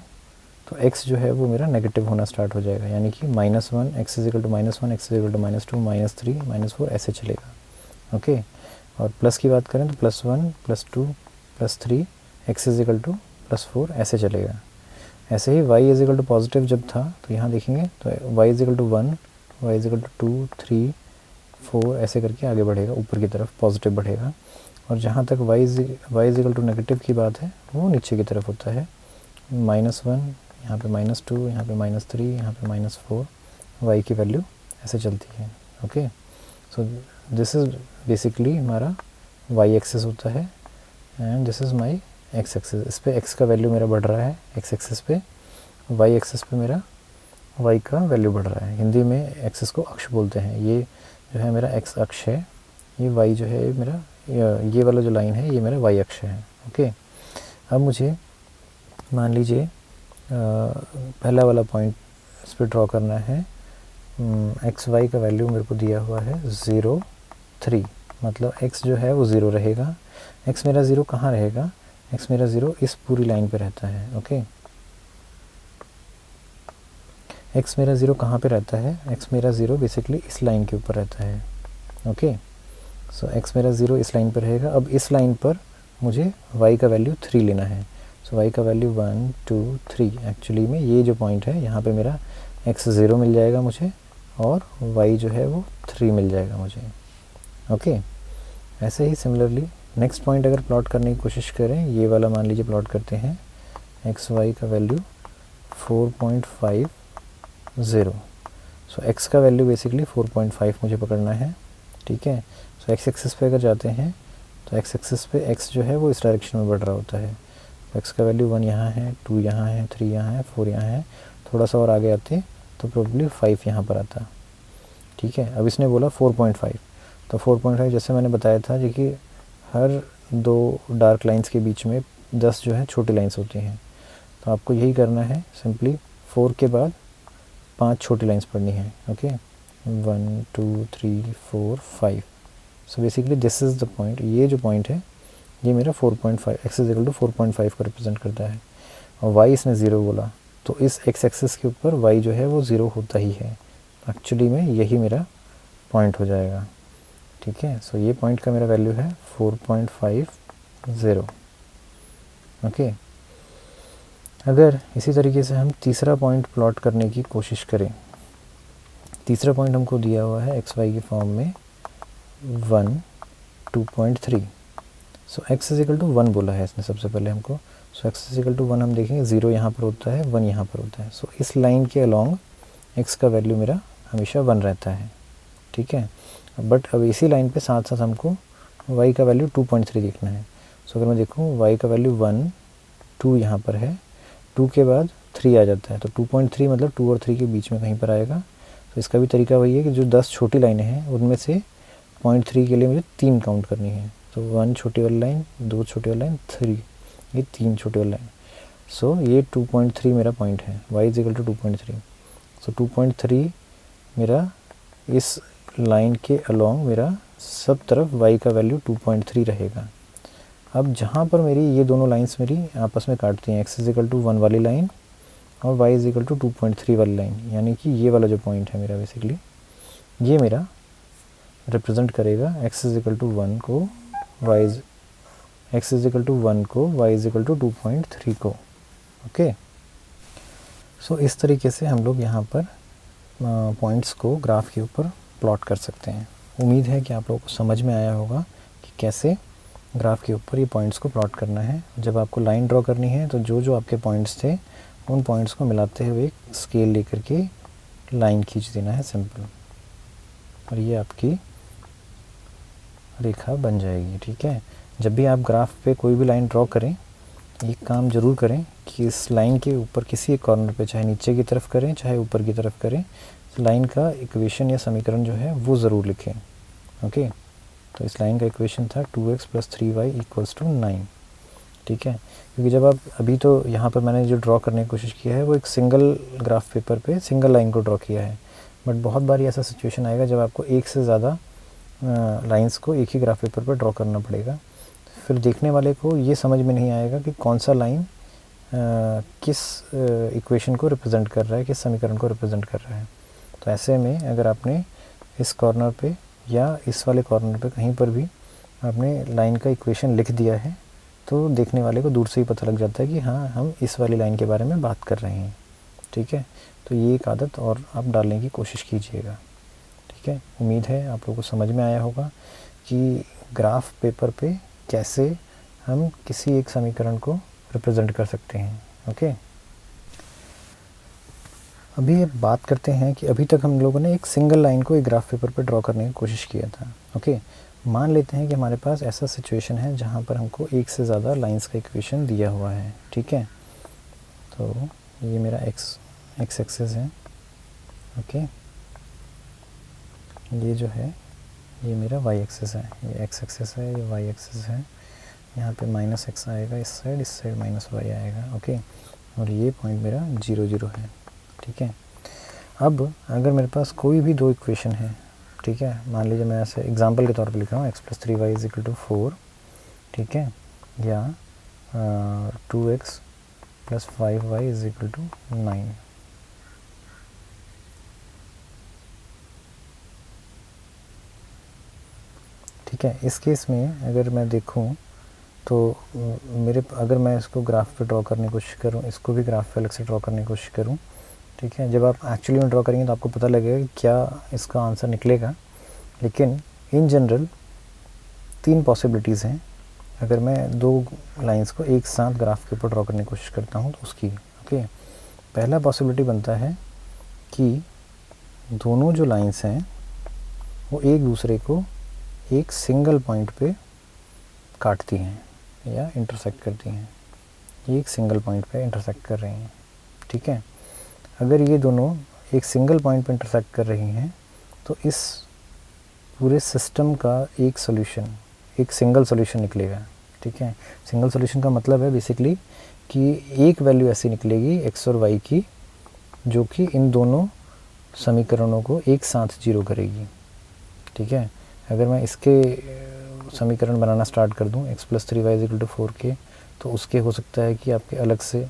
तो x जो है वो मेरा नेगेटिव होना स्टार्ट हो जाएगा, यानी कि -1, x is equal to -1, x is equal to -2, -3, -4 ऐसे चलेगा। ओके, और प्लस की बात करें तो +1, +2, +3, x इज़िकल टू +4 ऐसे चलेगा। ऐसे ही y इज़िकल टू पॉजिटिव जब था तो यहाँ देखेंगे तो y is equal to 1, y is equal to 2, 3, 4 ऐसे करके आगे बढ़ेगा, ऊपर की तरफ पॉजिटिव बढ़ेगा। और जहाँ तक y इज़िकल टू नेगेटिव की बात है वो नीचे की तरफ होता है, -1, यहाँ पे -2, यहाँ पे -3, यहाँ पे -4, y की वैल्यू ऐसे चलती है। Okay, so this is basically हमारा y एक्सिस होता है and this is my x axis. इस पे x का वैल्यू मेरा बढ़ रहा है x एक्सिस पे, y एक्सिस पे मेरा y का वैल्यू बढ़ रहा है। हिंदी में एक्सिस को अक्ष बोलते हैं। ये जो है मेरा x अक्ष है, ये y जो है मेरा, ये वाला जो लाइन है ये मेरा y अक्ष है। ओके, अब मुझे मान लीजिए पहला वाला पॉइंट इस पर ड्रॉ करना है। एक्स वाई का वैल्यू मेरे को दिया हुआ है 0, 3, मतलब x जो है वो 0 रहेगा। x मेरा 0 कहाँ रहेगा? x मेरा 0 इस पूरी लाइन पे रहता है। ओके, x मेरा 0 कहाँ पे रहता है? x मेरा 0 बेसिकली इस लाइन के ऊपर रहता है। ओके, सो x मेरा 0 इस लाइन पर रहेगा। अब इस लाइन पर मुझे y का वैल्यू 3 लेना है। सो y का वैल्यू 1, 2, 3, एक्चुअली में ये जो पॉइंट है यहाँ पे मेरा x 0 मिल जाएगा मुझे और y जो है वो 3 मिल जाएगा मुझे। ओके, ऐसे ही सिमिलरली नेक्स्ट पॉइंट अगर प्लॉट करने की कोशिश करें, ये वाला मान लीजिए प्लॉट करते हैं, एक्स वाई का वैल्यू 4.50। सो x का वैल्यू बेसिकली 4.5 मुझे पकड़ना है। ठीक है, सो x एक्सिस पे अगर जाते हैं तो x एक्सिस पे x जो है वो इस डायरेक्शन में बढ़ रहा होता है। तो x का वैल्यू 1 यहाँ है, 2 यहाँ है, 3 यहाँ है, 4 यहाँ है। थोड़ा सा और आगे आते तो प्रोबेबली 5 यहाँ पर आता। ठीक है, अब इसने बोला 4.5, तो 4.5 जैसे मैंने बताया था जी कि हर दो डार्क लाइंस के बीच में 10 जो है छोटी लाइंस होती हैं। तो आपको यही करना है, सिंपली 4 के बाद 5 छोटी लाइंस पढ़नी है। Okay, 1, 2, 3, 4, 5। So basically this is the point. ये जो पॉइंट है ये मेरा 4.5, एक्स इज इक्वल टू 4.5 को रिप्रेजेंट करता है। और वाई इसने 0 बोला, तो इस एक्स एक्सिस के ऊपर वाई जो है वो 0 होता ही है। एक्चुअली में यही मेरा पॉइंट हो जाएगा। ठीक है, सो ये पॉइंट का मेरा वैल्यू है 4.50। ओके, अगर इसी तरीके से हम तीसरा पॉइंट प्लॉट करने की कोशिश करें, तीसरा पॉइंट हमको दिया हुआ है एक्स वाई के फॉर्म में 1, 2.3। सो एक्स इज इक्वल टू 1 बोला है इसने सबसे पहले हमको। सो एक्स इज इक्वल टू 1 हम देखेंगे, 0 यहाँ पर होता है, 1 यहाँ पर होता है। सो इस लाइन के अलॉन्ग एक्स का वैल्यू मेरा हमेशा 1 रहता है। ठीक है, बट अब इसी लाइन पे साथ साथ हमको y का वैल्यू 2.3 देखना है। सो अगर मैं देखूँ y का वैल्यू 1, 2 यहाँ पर है, 2 के बाद 3 आ जाता है, तो 2.3 मतलब 2 और 3 के बीच में कहीं पर आएगा। तो इसका भी तरीका वही है कि जो 10 छोटी लाइनें हैं उनमें से 0.3 के लिए मुझे 3 काउंट करनी है। तो 1 छोटी वाली लाइन, 2 छोटी वाली लाइन, 3, ये 3 छोटी वाली लाइन। सो ये 2.3 मेरा पॉइंट है, y इज इक्वल टू 2.3। सो 2.3 मेरा इस लाइन के अलॉन्ग मेरा सब तरफ y का वैल्यू 2.3 रहेगा। अब जहाँ पर मेरी ये दोनों लाइंस मेरी आपस में काटती हैं, x इज इक्वल टू 1 वाली लाइन और y इज इक्वल टू 2.3 वाली लाइन, यानी कि ये वाला जो पॉइंट है मेरा बेसिकली ये मेरा रिप्रेजेंट करेगा x इज इक्वल टू 1 को, x इज इक्वल टू 1 को, y इज इक्वल टू 2.3 को। ओके, सो इस तरीके से हम लोग यहाँ पर पॉइंट्स को ग्राफ के ऊपर प्लॉट कर सकते हैं। उम्मीद है कि आप लोगों को समझ में आया होगा कि कैसे ग्राफ के ऊपर ये पॉइंट्स को प्लॉट करना है। जब आपको लाइन ड्रॉ करनी है तो जो जो आपके पॉइंट्स थे उन पॉइंट्स को मिलाते हुए एक स्केल लेकर के लाइन खींच देना है, सिंपल, और ये आपकी रेखा बन जाएगी। ठीक है, जब भी आप ग्राफ पे कोई भी लाइन ड्रॉ करें, एक काम ज़रूर करें कि इस लाइन के ऊपर किसी एक कॉर्नर पे, चाहे नीचे की तरफ करें चाहे ऊपर की तरफ करें, लाइन का इक्वेशन या समीकरण जो है वो ज़रूर लिखें। ओके, तो इस लाइन का इक्वेशन था 2x + 3y = 9। ठीक है, क्योंकि जब आप अभी तो यहाँ पर मैंने जो ड्रॉ करने की कोशिश किया है वो एक सिंगल ग्राफ पेपर पे सिंगल लाइन को ड्रॉ किया है, बट बहुत बार ऐसा सिचुएशन आएगा जब आपको एक से ज़्यादा लाइंस को एक ही ग्राफ पेपर पर ड्रॉ करना पड़ेगा। फिर देखने वाले को ये समझ में नहीं आएगा कि कौन सा लाइन किस इक्वेशन को रिप्रेजेंट कर रहा है, किस समीकरण को रिप्रेजेंट कर रहा है। तो ऐसे में अगर आपने इस कॉर्नर पे या इस वाले कॉर्नर पे कहीं पर भी आपने लाइन का इक्वेशन लिख दिया है तो देखने वाले को दूर से ही पता लग जाता है कि हाँ, हम इस वाली लाइन के बारे में बात कर रहे हैं। ठीक है, तो ये एक आदत और आप डालने की कोशिश कीजिएगा। ठीक है, उम्मीद है आप लोगों को समझ में आया होगा कि ग्राफ पेपर पे कैसे हम किसी एक समीकरण को रिप्रेजेंट कर सकते हैं। ओके, अभी अब बात करते हैं कि अभी तक हम लोगों ने एक सिंगल लाइन को एक ग्राफ पेपर पे ड्रॉ करने की कोशिश किया था। ओके, मान लेते हैं कि हमारे पास ऐसा सिचुएशन है जहाँ पर हमको एक से ज़्यादा लाइंस का इक्वेशन दिया हुआ है। ठीक है, तो ये मेरा एक्स एक्सिस है। ओके, ये जो है ये मेरा वाई एक्सिस है, ये एक्स एक्सिस है, ये वाई एक्सिस है। यहाँ पे -x आएगा इस साइड -y आएगा। ओके, और ये पॉइंट मेरा 0 0 है। ठीक है, अब अगर मेरे पास कोई भी दो इक्वेशन है, ठीक है, मान लीजिए मैं ऐसे एग्जांपल के तौर पे लिख रहा हूँ x + 3y = 4, ठीक है, या 2x + 5y = 9। ठीक है, इस केस में अगर मैं देखूं तो अगर मैं इसको ग्राफ पे ड्रॉ करने की कोशिश करूं, इसको भी ग्राफ पे अलग से ड्रॉ करने की कोशिश करूं, ठीक है, जब आप एक्चुअली में ड्रॉ करेंगे तो आपको पता लगेगा कि क्या इसका आंसर निकलेगा। लेकिन इन जनरल 3 पॉसिबिलिटीज़ हैं अगर मैं दो लाइंस को एक साथ ग्राफ के ऊपर ड्रॉ करने की कोशिश करता हूं तो उसकी। ओके, पहला पॉसिबिलिटी बनता है कि दोनों जो लाइंस हैं वो एक दूसरे को एक सिंगल पॉइंट पे काटती हैं या इंटरसेक्ट करती हैं, एक सिंगल पॉइंट पे इंटरसेक्ट कर रही हैं। ठीक है, अगर ये दोनों एक सिंगल पॉइंट पे इंटरसेक्ट कर रही हैं तो इस पूरे सिस्टम का एक सॉल्यूशन, एक सिंगल सॉल्यूशन निकलेगा। ठीक है, सिंगल सॉल्यूशन का मतलब है बेसिकली कि एक वैल्यू ऐसी निकलेगी x और y की जो कि इन दोनों समीकरणों को एक साथ जीरो करेगी। ठीक है, अगर मैं इसके समीकरण बनाना स्टार्ट कर दूं x + 3y = 4 के, तो उसके हो सकता है कि आपके अलग से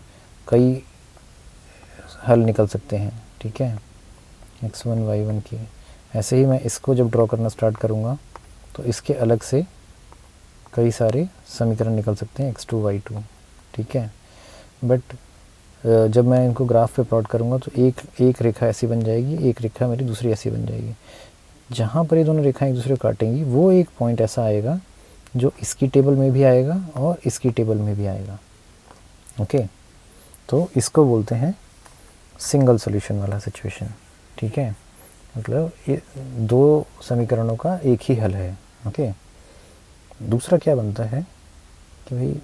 कई हल निकल सकते हैं। ठीक है, x1 y1 की। ऐसे ही मैं इसको जब ड्रॉ करना स्टार्ट करूँगा तो इसके अलग से कई सारे समीकरण निकल सकते हैं x2 y2। ठीक है, बट जब मैं इनको ग्राफ पे प्लॉट करूँगा तो एक रेखा ऐसी बन जाएगी, एक रेखा मेरी दूसरी ऐसी बन जाएगी। जहाँ पर ये दोनों रेखाएं एक दूसरे को काटेंगी वो एक पॉइंट ऐसा आएगा जो इसकी टेबल में भी आएगा और इसकी टेबल में भी आएगा। ओके, तो इसको बोलते हैं सिंगल सॉल्यूशन वाला सिचुएशन। ठीक है, मतलब ये दो समीकरणों का एक ही हल है। ओके, दूसरा क्या बनता है कि भाई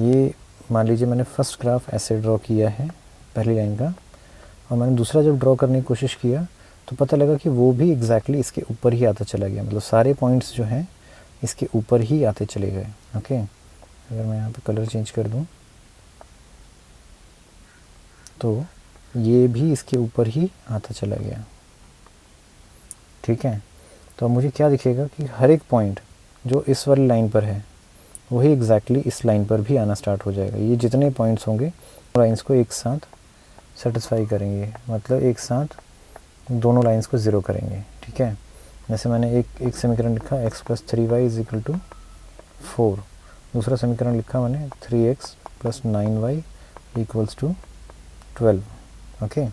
ये मान लीजिए मैंने फर्स्ट ग्राफ ऐसे ड्रॉ किया है पहली लाइन का, और मैंने दूसरा जब ड्रॉ करने की कोशिश किया तो पता लगा कि वो भी एग्जैक्टली इसके ऊपर ही आता चला गया, मतलब सारे पॉइंट्स जो हैं इसके ऊपर ही आते चले गए। ओके, अगर मैं यहाँ पे कलर चेंज कर दूँ तो ये भी इसके ऊपर ही आता चला गया। ठीक है, तो अब मुझे क्या दिखेगा कि हर एक पॉइंट जो इस वाली लाइन पर है वही एग्जैक्टली इस लाइन पर भी आना स्टार्ट हो जाएगा। ये जितने पॉइंट्स होंगे लाइंस को एक साथ सेटिस्फाई करेंगे, मतलब एक साथ दोनों लाइंस को ज़ीरो करेंगे। ठीक है, जैसे मैंने एक समीकरण लिखा x + 3y = 4, दूसरा समीकरण लिखा मैंने 3x + 9y = 12। ओके,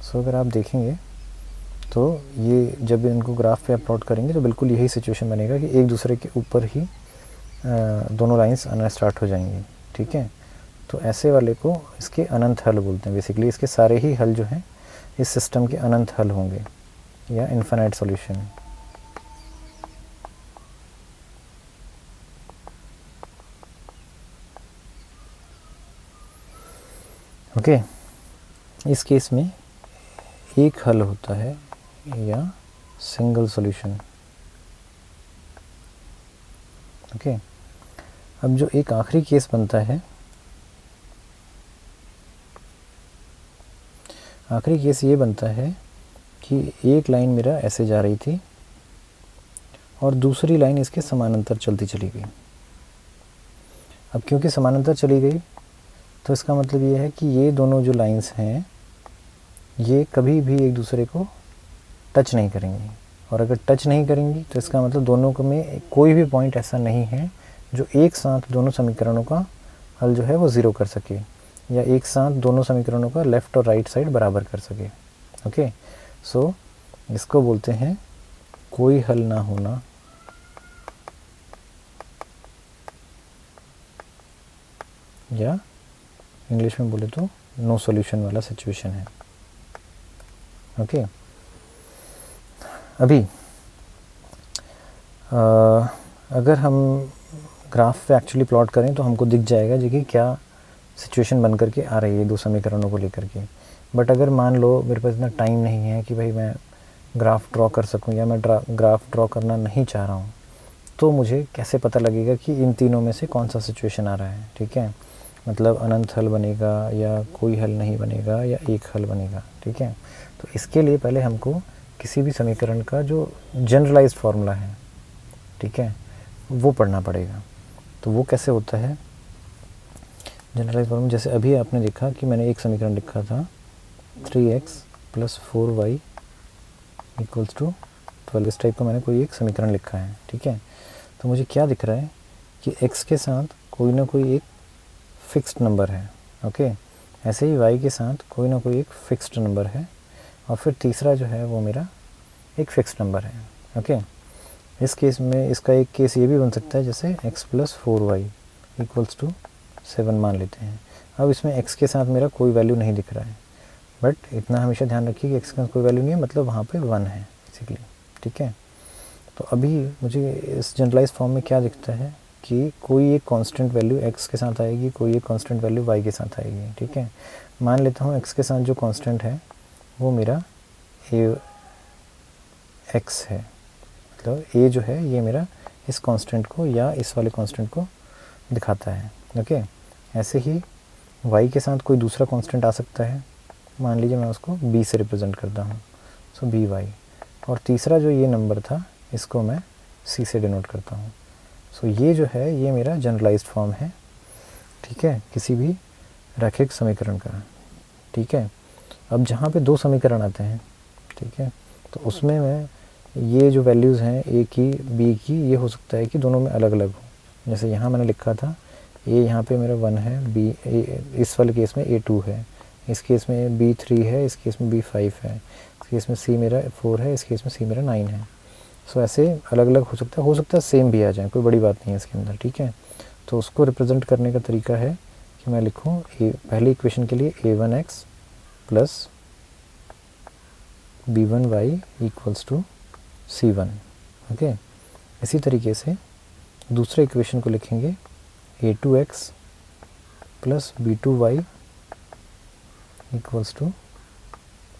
सो अगर आप देखेंगे तो ये जब इनको ग्राफ पे आप प्लॉट करेंगे तो बिल्कुल यही सिचुएशन बनेगा कि एक दूसरे के ऊपर ही दोनों लाइंस आना स्टार्ट हो जाएंगी, ठीक है। तो ऐसे वाले को इसके अनंत हल बोलते हैं। बेसिकली इसके सारे ही हल जो हैं इस सिस्टम के अनंत हल होंगे या इन्फिनाइट सॉल्यूशन। ओके, इस केस में एक हल होता है या सिंगल सॉल्यूशन। ओके, अब जो एक आखिरी केस बनता है, आखिरी केस ये बनता है कि एक लाइन मेरा ऐसे जा रही थी और दूसरी लाइन इसके समानांतर चलती चली गई। अब क्योंकि समानांतर चली गई तो इसका मतलब ये है कि ये दोनों जो लाइंस हैं ये कभी भी एक दूसरे को टच नहीं करेंगी, और अगर टच नहीं करेंगी तो इसका मतलब दोनों में कोई भी पॉइंट ऐसा नहीं है जो एक साथ दोनों समीकरणों का हल जो है वो ज़ीरो कर सके या एक साथ दोनों समीकरणों का लेफ़्ट और राइट साइड बराबर कर सके। ओके, सो इसको बोलते हैं कोई हल ना होना या इंग्लिश में बोले तो नो सॉल्यूशन वाला सिचुएशन है। ओके, अभी अगर हम ग्राफ पे एक्चुअली प्लॉट करें तो हमको दिख जाएगा जी कि क्या सिचुएशन बन करके आ रही है दो समीकरणों को लेकर के। बट अगर मान लो मेरे पास इतना टाइम नहीं है कि भाई मैं ग्राफ ड्रॉ कर सकूं या मैं ग्राफ ड्रॉ करना नहीं चाह रहा हूं, तो मुझे कैसे पता लगेगा कि इन तीनों में से कौन सा सिचुएशन आ रहा है, ठीक है। मतलब अनंत हल बनेगा या कोई हल नहीं बनेगा या एक हल बनेगा, ठीक है। तो इसके लिए पहले हमको किसी भी समीकरण का जो जनरलाइज्ड फार्मूला है, ठीक है, वो पढ़ना पड़ेगा। तो वो कैसे होता है जनरलाइज फार्मूला? जैसे अभी आपने देखा कि मैंने एक समीकरण लिखा था 3x + 4y = 12। इस टाइप का मैंने कोई एक समीकरण लिखा है, ठीक है। तो मुझे क्या दिख रहा है कि x के साथ कोई ना कोई एक फिक्स्ड नंबर है, ओके। ऐसे ही y के साथ कोई ना कोई एक फिक्स्ड नंबर है और फिर तीसरा जो है वो मेरा एक फिक्स्ड नंबर है, ओके। इस केस में इसका एक केस ये भी बन सकता है जैसे x + 4y = 7 मान लेते हैं। अब इसमें x के साथ मेरा कोई वैल्यू नहीं दिख रहा है, बट इतना हमेशा ध्यान रखिए कि x के साथ कोई वैल्यू नहीं है, मतलब वहाँ पे 1 है बेसिकली, ठीक है। तो अभी मुझे इस जनरलाइज फॉर्म में क्या दिखता है कि कोई एक कांस्टेंट वैल्यू x के साथ आएगी, कोई एक कांस्टेंट वैल्यू y के साथ आएगी, ठीक है। मान लेता हूँ x के साथ जो कांस्टेंट है वो मेरा x है, मतलब a जो है ये मेरा इस कांस्टेंट को या इस वाले कांस्टेंट को दिखाता है, ओके। ऐसे ही y के साथ कोई दूसरा कांस्टेंट आ सकता है, मान लीजिए मैं उसको b से रिप्रेजेंट करता हूँ, सो by। और तीसरा जो ये नंबर था इसको मैं c से डिनोट करता हूँ। सो ये जो है ये मेरा जनरलाइज्ड फॉर्म है, ठीक है, किसी भी रैखिक समीकरण का, ठीक है। अब जहाँ पे दो समीकरण आते हैं, ठीक है, तो उसमें मैं ये जो वैल्यूज़ हैं a की b की, ये हो सकता है कि दोनों में अलग अलग हो। जैसे यहाँ मैंने लिखा था a यहाँ पे मेरा 1 है, b इस वाले केस में a 2 है, इस केस में b 3 है, इस केस में b 5 है, इस केस में c मेरा 4 है, इस केस में c मेरा 9 है। सो ऐसे अलग अलग हो सकता है सेम भी आ जाए, कोई बड़ी बात नहीं है इसके अंदर, ठीक है। तो उसको रिप्रेजेंट करने का तरीका है कि मैं लिखूँ पहली इक्वेशन के लिए a1x + b1y = c1, ओके। इसी तरीके से दूसरे इक्वेशन को लिखेंगे a2x + b2y =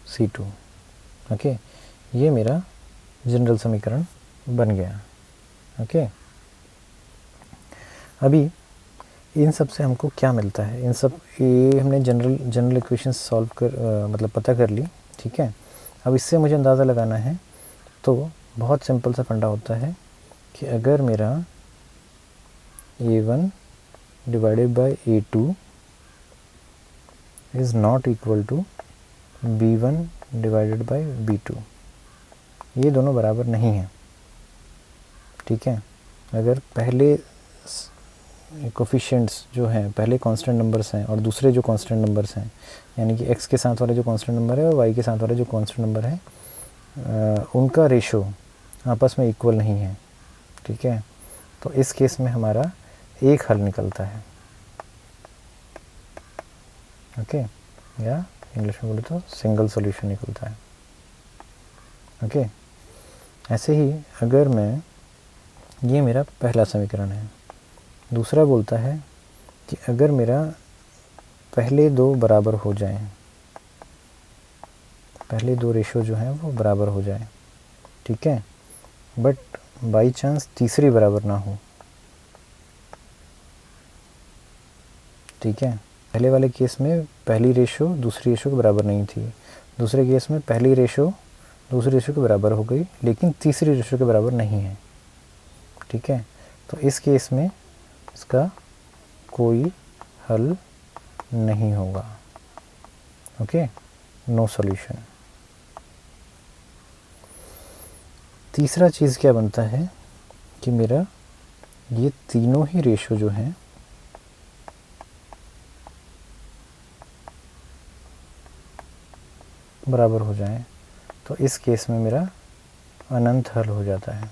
c2, ओके। ये मेरा जनरल समीकरण बन गया, ओके। अभी इन सब से हमको क्या मिलता है, इन सब ये हमने जनरल इक्वेशंस सॉल्व कर मतलब पता कर ली, ठीक है। अब इससे मुझे अंदाज़ा लगाना है, तो बहुत सिंपल सा फंडा होता है कि अगर मेरा a1 / a2 is not equal to b1 / b2, ये दोनों बराबर नहीं हैं, ठीक है। अगर पहले कोफिशिएंट्स जो हैं पहले कांस्टेंट नंबर्स हैं और दूसरे जो कांस्टेंट नंबर्स हैं, यानी कि x के साथ वाले जो कांस्टेंट नंबर है और y के साथ वाले जो कांस्टेंट नंबर है, उनका रेशो आपस में इक्वल नहीं है, ठीक है। तो इस केस में हमारा एक हल निकलता है, ओके, या इंग्लिश में बोले तो सिंगल सॉल्यूशन निकलता है, ओके। ऐसे ही अगर मैं, ये मेरा पहला समीकरण है, दूसरा बोलता है कि अगर मेरा पहले दो बराबर हो जाएं, पहले दो रेशो जो हैं वो बराबर हो जाएं, ठीक है, बट बाई चांस तीसरी बराबर ना हो, ठीक है। पहले वाले केस में पहली रेशो दूसरी रेशो के बराबर नहीं थी, दूसरे केस में पहली रेशो दूसरी रेशो के बराबर हो गई लेकिन तीसरी रेशो के बराबर नहीं है, ठीक है। तो इस केस में इसका कोई हल नहीं होगा, ओके, नो सॉल्यूशन। तीसरा चीज़ क्या बनता है कि मेरा ये तीनों ही रेशो जो हैं बराबर हो जाएं, तो इस केस में मेरा अनंत हल हो जाता है,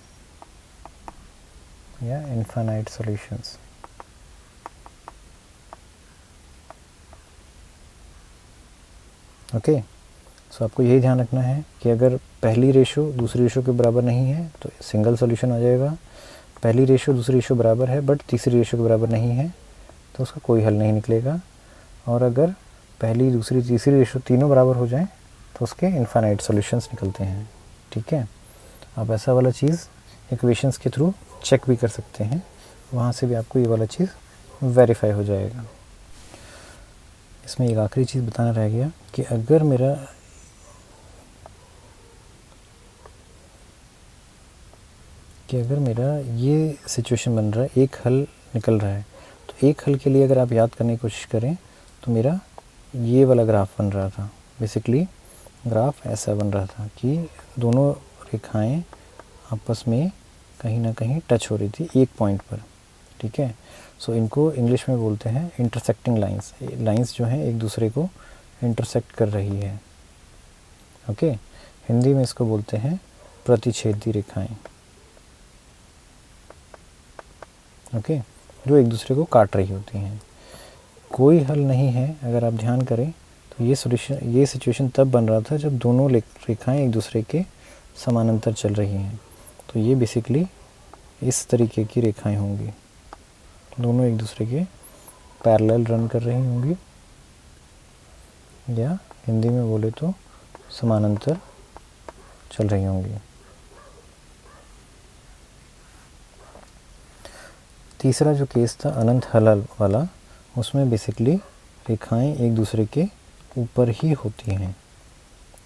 या इनफाइनाइट सॉल्यूशंस, ओके। सो आपको यही ध्यान रखना है कि अगर पहली रेशो दूसरी रेशो के बराबर नहीं है तो सिंगल सॉल्यूशन आ जाएगा, पहली रेशो दूसरी रेशो बराबर है बट तीसरी रेशो के बराबर नहीं है तो उसका कोई हल नहीं निकलेगा, और अगर पहली दूसरी तीसरी रेशो तीनों बराबर हो जाएं तो उसके इनफाइनाइट सॉल्यूशंस निकलते हैं, ठीक है। आप ऐसा वाला चीज़ इक्वेशंस के थ्रू चेक भी कर सकते हैं, वहाँ से भी आपको ये वाला चीज़ वेरीफाई हो जाएगा। इसमें एक आखिरी चीज़ बताना रह गया कि अगर मेरा ये सिचुएशन बन रहा है, एक हल निकल रहा है, तो एक हल के लिए अगर आप याद करने की कोशिश करें तो मेरा ये वाला ग्राफ बन रहा था, बेसिकली ग्राफ ऐसा बन रहा था कि दोनों रेखाएं आपस में कहीं ना कहीं टच हो रही थी एक पॉइंट पर, ठीक है। सो इनको इंग्लिश में बोलते हैं इंटरसेक्टिंग लाइंस, लाइंस जो हैं एक दूसरे को इंटरसेक्ट कर रही है, ओके। हिंदी में इसको बोलते हैं प्रतिच्छेदी रेखाएं, ओके, जो एक दूसरे को काट रही होती हैं। कोई हल नहीं है, अगर आप ध्यान करें तो ये सिचुएशन तब बन रहा था जब दोनों रेखाएं एक दूसरे के समानांतर चल रही हैं, तो ये बेसिकली इस तरीके की रेखाएं होंगी, दोनों एक दूसरे के पैरेलल रन कर रही होंगी, या हिंदी में बोले तो समानांतर चल रही होंगी। तीसरा जो केस था अनंत हल वाला, उसमें बेसिकली रेखाएं एक दूसरे के ऊपर ही होती हैं,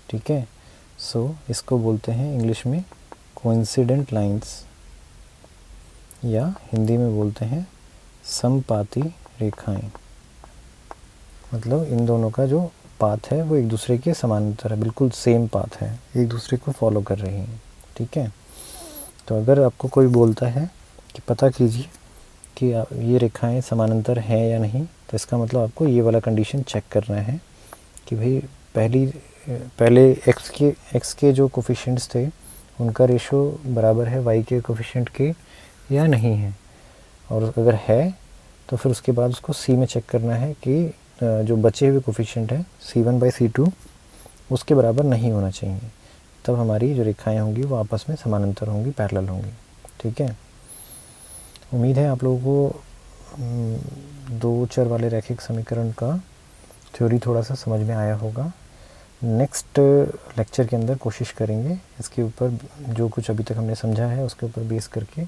ठीक है। सो इसको बोलते हैं इंग्लिश में कोइंसिडेंट लाइंस, या हिंदी में बोलते हैं समपाती रेखाएं, मतलब इन दोनों का जो पाथ है वो एक दूसरे के समानांतर है, बिल्कुल सेम पाथ है, एक दूसरे को फॉलो कर रही हैं, ठीक है। तो अगर आपको कोई बोलता है कि पता कीजिए कि ये रेखाएं समानांतर हैं या नहीं, तो इसका मतलब आपको ये वाला कंडीशन चेक करना है कि भाई पहले x के जो कोफिशिएंट्स थे उनका रेशो बराबर है y के कोफिशिएंट के या नहीं है, और अगर है तो फिर उसके बाद उसको c में चेक करना है कि जो बचे हुए कोफिशिएंट है C1/C2 उसके बराबर नहीं होना चाहिए, तब हमारी जो रेखाएं होंगी वो आपस में समानांतर होंगी, पैरेलल होंगी, ठीक है। उम्मीद है आप लोगों को दो चर वाले रैखिक समीकरण का थ्योरी थोड़ा सा समझ में आया होगा। नेक्स्ट लेक्चर के अंदर कोशिश करेंगे इसके ऊपर जो कुछ अभी तक हमने समझा है उसके ऊपर बेस करके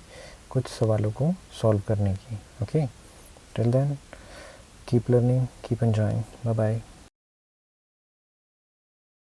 कुछ सवालों को सॉल्व करने की, okay. Till then keep learning, keep enjoying, bye bye.